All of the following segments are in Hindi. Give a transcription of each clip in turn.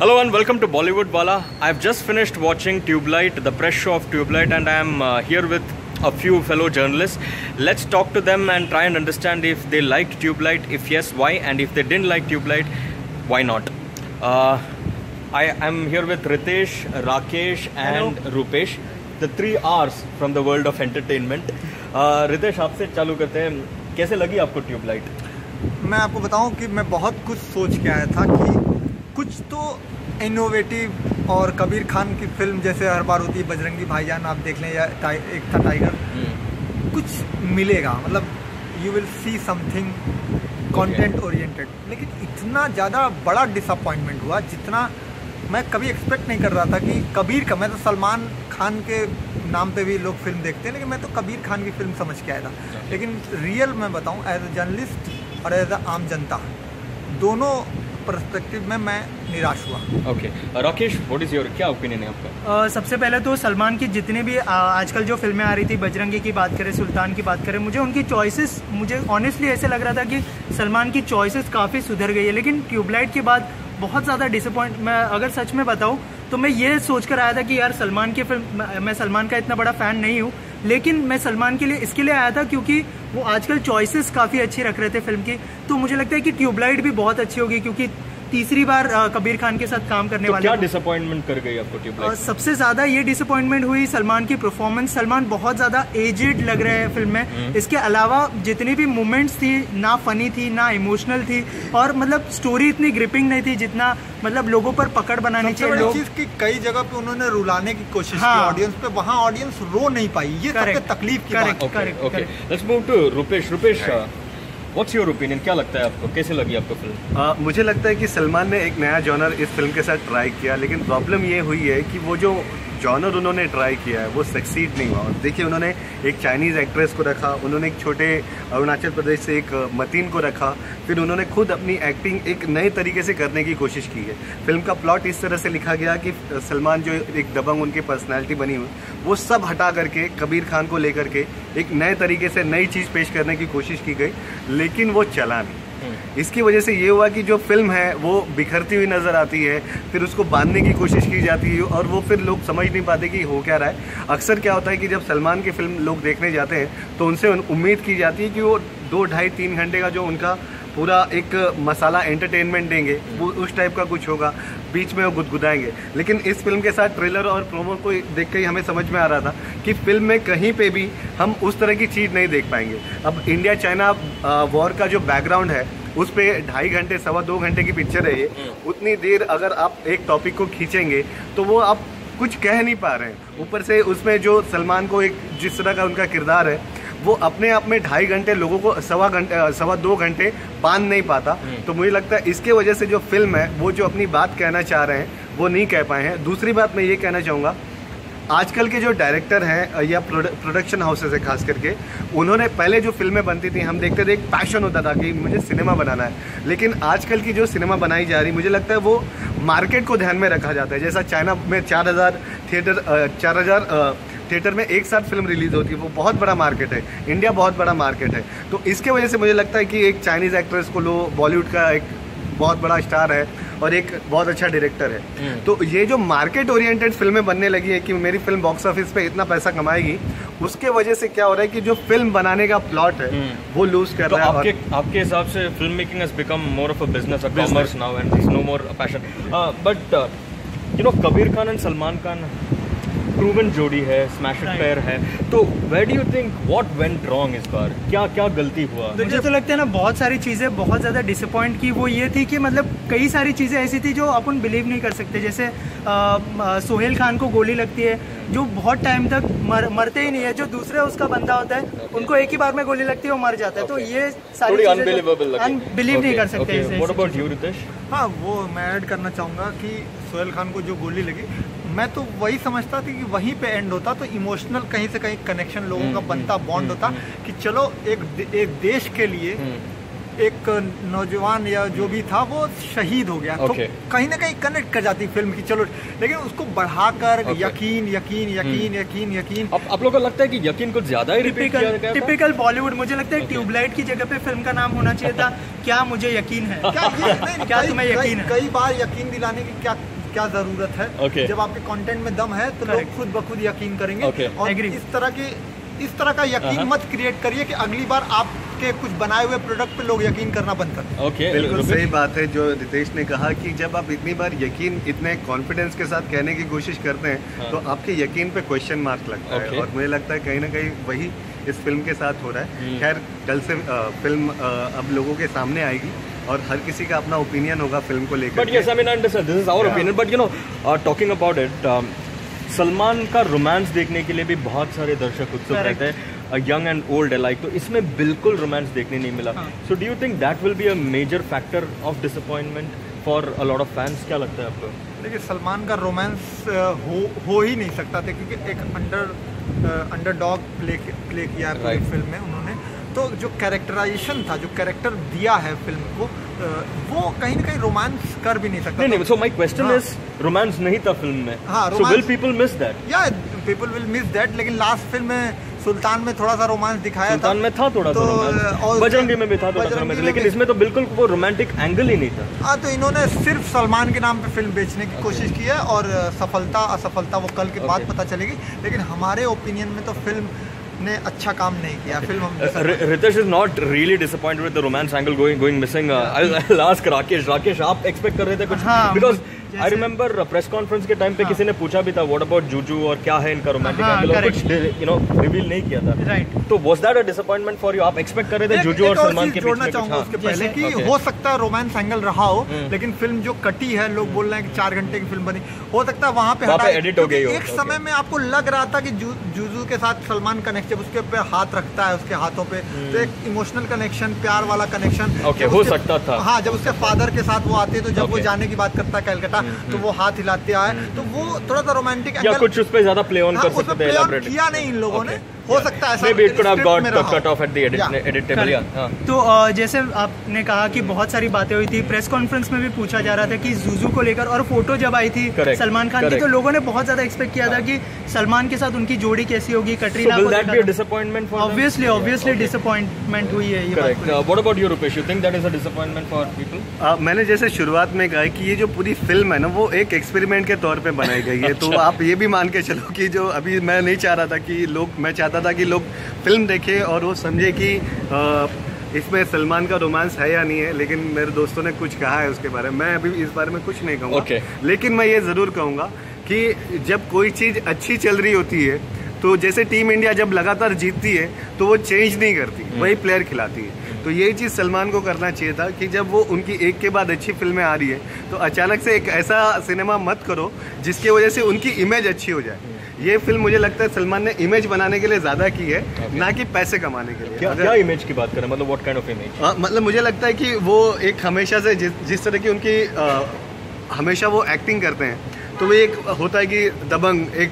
Hello and welcome to Bollywood Bala. I've just finished watching Tubelight, the press show of Tubelight, and I'm here with a few fellow journalists. Let's talk to them and try and understand if they liked Tubelight, if yes, why, and if they didn't like Tubelight, why not. I am here with Ritesh, Rakesh and Rupesh, the three R's from the world of entertainment. Ritesh, आपसे चालू करते हैं. कैसे लगी आपको ट्यूबलाइट? मैं आपको बताऊं कि मैं बहुत कुछ सोच के आया था कि कुछ तो इनोवेटिव और कबीर खान की फिल्म जैसे हर बार होती है, बजरंगी भाईजान आप देख लें या एक था टाइगर, कुछ मिलेगा, मतलब you will see something content oriented. लेकिन इतना ज़्यादा बड़ा डिसअपॉइंटमेंट हुआ जितना मैं कभी एक्सपेक्ट नहीं कर रहा था कि कबीर का, मैं तो सलमान खान के नाम पे भी लोग फिल्म देखते हैं, लेकिन मैं तो कबीर खान की फिल्म समझ के आया था. लेकिन रियल मैं बताऊं, एज अ जर्नलिस्ट और एज अ आम जनता, दोनों पर्सपेक्टिव में मैं निराश हुआ. Okay, Rakesh, what is your, क्या ओपिनियन है आपका? सबसे पहले तो सलमान की जितने भी आजकल जो फिल्में आ रही थी, बजरंगी की बात करें, सुल्तान की बात करें, मुझे उनकी चॉइसेस, मुझे ऑनेस्टली ऐसे लग रहा था कि सलमान की चॉइसेस काफ़ी सुधर गई है. लेकिन ट्यूबलाइट के बाद बहुत ज़्यादा डिसअपॉइंट, मैं अगर सच में बताऊं तो मैं ये सोच कर आया था कि यार सलमान की फिल्म, मैं सलमान का इतना बड़ा फ़ैन नहीं हूँ, लेकिन मैं सलमान के लिए इसके लिए आया था क्योंकि वो आजकल चॉइसेस काफ़ी अच्छी रख रहे थे फिल्म की. तो मुझे लगता है कि ट्यूबलाइट भी बहुत अच्छी होगी क्योंकि तीसरी बार कबीर खान के साथ काम करने वाले. क्या डिसअपॉइंटमेंट कर गई आपको ट्यूबलाइट? सबसे ज्यादा ये डिसअपॉइंटमेंट हुई सलमान की परफॉर्मेंस. सलमान बहुत ज्यादा एजेड लग रहे हैं फिल्म में. इसके अलावा जितनी भी मोमेंट्स थी ना फनी थी ना इमोशनल थी, और मतलब स्टोरी इतनी ग्रिपिंग नहीं थी जितना मतलब लोगों पर पकड़ बनानी चाहिए. लोग चीज की कई जगह पे उन्होंने रुलाने की कोशिश की ऑडियंस पे, वहाँ ऑडियंस रो नहीं पाई. ये सबसे तकलीफ की बात. Okay, let's move to Rupesh. Rupesh, what's your opinion, क्या लगता है आपको, कैसे लगी आपको फिल्म? मुझे लगता है कि सलमान ने एक नया जॉनर इस फिल्म के साथ ट्राई किया, लेकिन प्रॉब्लम ये हुई है कि वो जो जॉनर उन्होंने ट्राई किया है वो सक्सीड नहीं हुआ. देखिए, उन्होंने एक चाइनीज़ एक्ट्रेस को रखा, उन्होंने एक छोटे अरुणाचल प्रदेश से एक मतीन को रखा, फिर उन्होंने खुद अपनी एक्टिंग एक नए तरीके से करने की कोशिश की है. फिल्म का प्लॉट इस तरह से लिखा गया कि सलमान जो एक दबंग उनकी पर्सनैलिटी बनी हुई, वो सब हटा करके कबीर खान को लेकर के एक नए तरीके से नई चीज़ पेश करने की कोशिश की गई, लेकिन वो चला नहीं. इसकी वजह से ये हुआ कि जो फिल्म है वो बिखरती हुई नज़र आती है, फिर उसको बांधने की कोशिश की जाती है और वो फिर लोग समझ नहीं पाते कि हो क्या रहा है. अक्सर क्या होता है कि जब सलमान की फिल्म लोग देखने जाते हैं तो उनसे उम्मीद की जाती है कि वो 2, 2.5, 3 घंटे का जो उनका पूरा एक मसाला एंटरटेनमेंट देंगे, वो उस टाइप का कुछ होगा, बीच में वो गुदगुदाएंगे. लेकिन इस फिल्म के साथ ट्रेलर और प्रोमो को देख के ही हमें समझ में आ रहा था कि फिल्म में कहीं पे भी हम उस तरह की चीज़ नहीं देख पाएंगे. अब इंडिया चाइना वॉर का जो बैकग्राउंड है उस पे 2.5 घंटे 2.25 घंटे की पिक्चर है ये. उतनी देर अगर आप एक टॉपिक को खींचेंगे तो वो आप कुछ कह नहीं पा रहे हैं. ऊपर से उसमें जो सलमान को एक जिस तरह का उनका किरदार है, वो अपने आप में 2.5 घंटे लोगों को 2.25 घंटे बांध नहीं पाता. तो मुझे लगता है इसके वजह से जो फिल्म है वो जो अपनी बात कहना चाह रहे हैं वो नहीं कह पाए हैं. दूसरी बात मैं ये कहना चाहूँगा, आजकल के जो डायरेक्टर हैं या प्रोडक्शन हाउसेस है खास करके, उन्होंने पहले जो फिल्में बनती थी हम देखते थे, एक पैशन होता था कि मुझे सिनेमा बनाना है. लेकिन आजकल की जो सिनेमा बनाई जा रही, मुझे लगता है वो मार्केट को ध्यान में रखा जाता है. जैसा चाइना में 4,000 थिएटर में एक साथ फिल्म रिलीज होती है, वो बहुत बड़ा मार्केट है. इंडिया बहुत बड़ा मार्केट है. तो इसके वजह से मुझे लगता है कि एक चाइनीज़ एक्ट्रेस को लो, बॉलीवुड का एक बहुत बड़ा स्टार है और एक बहुत अच्छा डायरेक्टर है. तो ये जो मार्केट ओरिएंटेड फिल्में बनने लगी है कि मेरी फिल्म बॉक्स ऑफिस पे इतना पैसा कमाएगी, उसके वजह से क्या हो रहा है कि जो फिल्म बनाने का प्लॉट है वो लूज कर रहा है. आपके हिसाब से film making has become more of a business, a commerce now, and there is no more passion. But you know, Kabir Khan and Salman Khan proven जोड़ी है, स्मैश इट पेयर है. तो where do you think what went wrong इस बार, क्या गलती हुआ? मुझे तो लगता है ना बहुत सारी चीज़ें बहुत ज़्यादा डिसअपॉइंट की. वो ये थी कि मतलब कई सारी चीज़ें ऐसी थी जो अपन बिलीव नहीं कर सकते. जैसे सोहेल खान को गोली लगती है जो बहुत टाइम तक मरते ही नहीं है. जो दूसरे उसका बंदा होता है उनको एक ही बार में गोली लगती है, वो मर जाता है. तो ये सारी अनबिलीव नहीं कर सकते. What about you Ritesh? हाँ, वो मैं ऐड करना चाहूँगा कि सोहेल खान को जो गोली लगी, मैं तो वही समझता था कि वहीं पे एंड होता तो इमोशनल कहीं से कहीं कनेक्शन लोगों का बनता, बॉन्ड होता कि चलो एक देश के लिए एक नौजवान या जो भी था वो शहीद हो गया। तो कहीं ना कहीं कनेक्ट कर जाती फिल्म की, चलो, लेकिन उसको बढ़ाकर यकीन यकीन यकीन यकीन यकीन। आप लोगों को लगता है कि यकीन कुछ ज्यादा ही रिपीट किया गया? टिपिकल बॉलीवुड। मुझे लगता है ट्यूबलाइट की जगह पे फिल्म का नाम होना चाहिए था क्या मुझे यकीन है। क्या तुम्हें यकीन है? कई बार यकीन दिलाने की क्या जरूरत है। जब आपके कंटेंट में दम है तो लोग खुद ब खुद यकीन करेंगे। और इस तरह का यकीन मत क्रिएट करिए कि अगली बार आपके कुछ बनाए हुए प्रोडक्ट पे लोग यकीन करना बंद कर। बिल्कुल सही बात है जो रितेश ने कहा कि जब आप इतनी बार यकीन इतने कॉन्फिडेंस के साथ कहने की कोशिश करते हैं तो आपके यकीन पे क्वेश्चन मार्क लगता है। और मुझे लगता है कहीं ना कहीं वही इस फिल्म के साथ हो रहा है। खैर कल से फिल्म अब लोगों के सामने आएगी और हर किसी का अपना ओपिनियन होगा फिल्म को लेकर। But yes, I mean I understand, this is our opinion, but you know talking about it, Salman का रोमांस देखने के लिए भी बहुत सारे दर्शक उत्सुक रहते हैं, यंग एंड ओल्ड अलाइक, तो इसमें बिल्कुल रोमांस देखने नहीं मिला। So do you think that will be a major factor of disappointment for a lot of fans? क्या लगता है आपको? देखिए, सलमान का रोमांस हो ही नहीं सकता था क्योंकि एक अंडरडॉग प्ले किया है पूरी फिल्म में उन्होंने। तो जो कैरेक्टराइजेशन था, जो कैरेक्टर दिया है फिल्म को, वो कहीं ना कहीं रोमांस कर भी नहीं सकता। नहीं, so my question is, romance नहीं था फिल्म में, so will people miss that? या पीपल विल मिस दैट, लेकिन लास्ट फिल्म में सुल्तान में थोड़ा सा रोमांस दिखाया था। सुल्तान में था थोड़ा सा रोमांस, और बजरंगी में भी था थोड़ा सा रोमांस, लेकिन इसमें तो बिल्कुल वो रोमांटिक एंगल ही नहीं था। हाँ, तो इन्होंने सिर्फ सलमान के नाम पे फिल्म बेचने की कोशिश की है और सफलता असफलता वो कल के बाद पता चलेगी। लेकिन हमारे ओपिनियन में तो फिल्म ने अच्छा काम नहीं किया। Film Ritesh is not really disappointed with the romance angle going missing. I'll ask Rakesh, आप एक्सपेक्ट कर रहे थे कुछ? Because I remember press conference के टाइम पे किसी ने पूछा भी था व्हाट अबाउट जूजू और क्या है इनका रोमांटिक एंगल, और कुछ रिवील नहीं किया था। राइट, तो was that a disappointment for you? आप एक्सपेक्ट कर रहे थे जूजू और सलमान के बीच में? जोड़ना उसके पहले कि हो सकता है रोमांस एंगल रहा हो, लेकिन फिल्म जो कटी है, लोग बोल रहे हैं कि 4 घंटे की फिल्म बनी, हो सकता है वहाँ पे एडिट हो गई हो। एक समय में आपको लग रहा था कि जूजू के साथ सलमान कनेक्ट, जब उसके पे हाथ रखता है उसके हाथों पे, तो एक इमोशनल कनेक्शन, प्यार वाला कनेक्शन हो सकता था। हाँ, जब उसके फादर के साथ वो आते, तो जब वो जाने की बात करता है कलकत्ता, तो वो हाथ हिलाते आए, तो वो थोड़ा सा रोमांटिक या कुछ उस पे ज्यादा प्ले ऑन कर सकते थे, एलैबोरेट किया नहीं इन लोगों ने। हो सकता है maybe it could have got cut off at the edit table। तो जैसे आपने कहा कि बहुत सारी बातें हुई थी, प्रेस कॉन्फ्रेंस में भी पूछा जा रहा था कि जूजू को लेकर, और फोटो जब आई थी सलमान खान की, तो लोगों ने बहुत ज्यादा एक्सपेक्ट किया था कि सलमान के साथ उनकी जोड़ी कैसी होगी, कटरीना को। ऑब्वियसली डिसअपॉइंटमेंट हुई है ये बात। What about you Rupesh, you think that is a disappointment for people? मैंने जैसे शुरुआत में कहा कि ये जो पूरी फिल्म है ना, वो एक एक्सपेरिमेंट के तौर पे बनाई गई है। तो आप ये भी मान के चलो कि जो अभी मैं नहीं चाह रहा था कि मैं चाहता था कि लोग फिल्म देखे और वो समझे कि इसमें सलमान का रोमांस है या नहीं है, लेकिन मेरे दोस्तों ने कुछ कहा है उसके बारे में। मैं अभी इस बारे में कुछ नहीं कहूँगा, लेकिन मैं ये ज़रूर कहूँगा कि जब कोई चीज़ अच्छी चल रही होती है, तो जैसे टीम इंडिया जब लगातार जीतती है तो वो चेंज नहीं करती, वही प्लेयर खिलाती है। तो यही चीज़ सलमान को करना चाहिए था कि जब वो उनकी एक के बाद अच्छी फिल्में आ रही है, तो अचानक से एक ऐसा सिनेमा मत करो जिसकी वजह से उनकी इमेज अच्छी हो जाए। ये फिल्म मुझे लगता है सलमान ने इमेज बनाने के लिए ज़्यादा की है, ना कि पैसे कमाने के लिए। क्या इमेज की बात करें, मतलब व्हाट काइंड ऑफ इमेज? मतलब मुझे लगता है कि वो एक हमेशा से जिस तरह की उनकी हमेशा वो एक्टिंग करते हैं, तो वो एक होता है कि दबंग, एक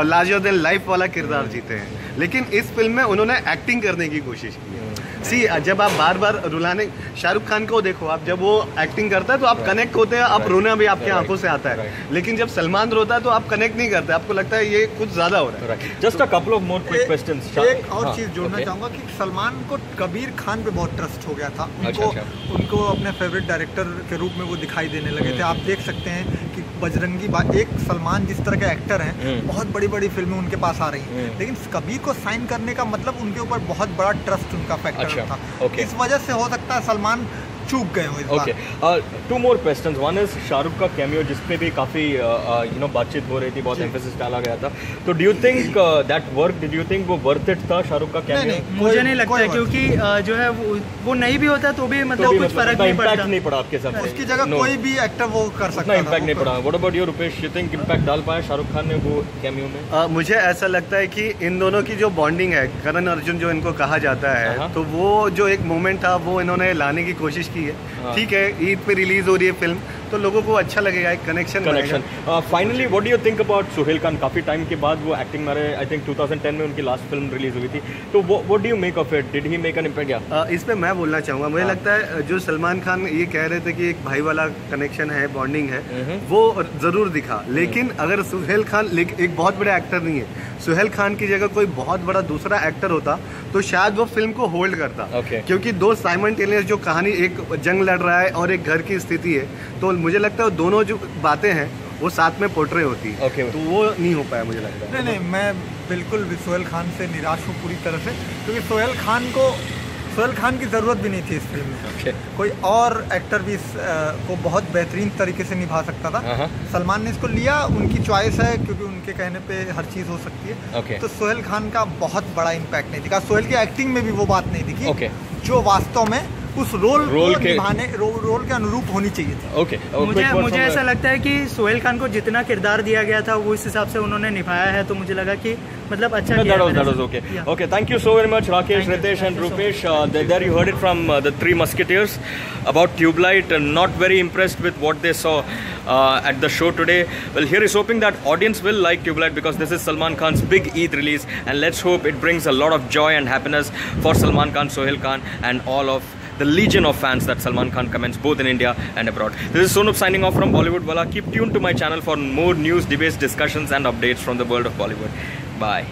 लार्जर देन लाइफ वाला किरदार जीते हैं। लेकिन इस फिल्म में उन्होंने एक्टिंग करने की कोशिश की है। जब आप बार बार रुलाने, शाहरुख खान को देखो आप, जब वो एक्टिंग करता है तो आप कनेक्ट होते हैं, आप रोना भी आपके आंखों से आता है। लेकिन जब सलमान रोता है तो आप कनेक्ट नहीं करते, आपको लगता है ये कुछ ज्यादा हो रहा है। Just a couple of more quick questions. एक और चीज जोड़ना चाहूंगा कि सलमान को कबीर खान पे बहुत ट्रस्ट हो गया था। उनको अपने फेवरेट डायरेक्टर के रूप में वो दिखाई देने लगे थे। आप देख सकते हैं कि बजरंगी एक सलमान जिस तरह के एक्टर हैं, बहुत बड़ी बड़ी फिल्में उनके पास आ रही हैं, लेकिन कबीर को साइन करने का मतलब उनके ऊपर बहुत बड़ा ट्रस्ट उनका फैक्टर था। इस वजह से हो सकता है सलमान चूक गए हो इस बार। 2 more questions. One is Shahrukh का कैमियो, जिसपे भी काफी बातचीत हो रही थी, बहुत एम्फेसिस डाला गया था। तो do you think that work? Do you think वो वर्थ इट था शाहरुख का कैमियो? मुझे नहीं लगता है, क्योंकि जो है वो नहीं भी होता तो भी मतलब कुछ फर्क नहीं पड़ता। नहीं पड़ा आपके साथ? उसकी जगह कोई भी एक्टर वो कर सकता है, इम्पैक्ट नहीं पड़ा। What about you Rupesh, you think impact डाल पाया शाहरुख खान ने वो कैमियो में? मुझे ऐसा लगता है कि इन दोनों की जो बॉन्डिंग है, करण अर्जुन जो इनको कहा जाता है, तो वो जो एक मोमेंट था वो इन्होंने लाने की कोशिश की है। ठीक है, ईद पे रिलीज हो रही है फिल्म, तो तो लोगों को अच्छा लगेगा, एक connection. Finally what do you think about Sohail Khan? काफ़ी टाइम के बाद वो एक्टिंग में रहे, आई थिंक 2010 में उनकी लास्ट फिल्म रिलीज हुई थी, तो what do you make of it? Did he make an impact? इस पे मैं बोलना चाहूँगा, मुझे लगता है जो सलमान खान ये कह रहे थे कि एक भाई वाला कनेक्शन है, बॉन्डिंग है, वो ज़रूर दिखा। लेकिन अगर सोहेल खान एक बहुत बड़े एक्टर नहीं है, सोहेल खान की जगह कोई बहुत बड़ा दूसरा एक्टर होता तो शायद वो फिल्म को होल्ड करता। क्योंकि दो साइमल्टेनियस जो कहानी, एक जंग लड़ रहा है और एक घर की स्थिति है, तो मुझे लगता है दोनों जो बातें हैं वो साथ में पोर्ट्रे होती है। तो वो नहीं हो पाया मुझे लगता है। नहीं, मैं बिल्कुल भी सोहेल खान से निराश हूँ पूरी तरह से, क्योंकि सोहेल खान की ज़रूरत भी नहीं थी इस फिल्म में। कोई और एक्टर भी को बहुत बेहतरीन तरीके से निभा सकता था। सलमान ने इसको लिया, उनकी चॉइस है, क्योंकि उनके कहने पे हर चीज़ हो सकती है। तो सोहेल खान का बहुत बड़ा इम्पैक्ट नहीं दिखा, सोहेल की एक्टिंग में भी वो बात नहीं दिखी जो वास्तव में उस रोल के अनुरूप होनी चाहिए थी। मुझे ऐसा लगता है कि सोहेल खान को जितना किरदार दिया गया था वो इस हिसाब से उन्होंने निभाया है, तो मुझे लगा कि मतलब अच्छा किया। That was okay. Yeah. Okay, thank you so very much, Rakesh, Ritesh and Rupesh. There you heard it from the three musketeers about Tubelight. Not very impressed with what they saw at the show today. Well, here is hoping that audience will like Tubelight, because this is Salman Khan's big Eid release, and let's hope it brings a lot of joy and happiness for Salman Khan, Sohail Khan and all of the legion of fans that Salman Khan commands both in India and abroad. This is Sonup signing off from Bollywood Wala. Keep tuned to my channel for more news, debates, discussions and updates from the world of Bollywood. Bye.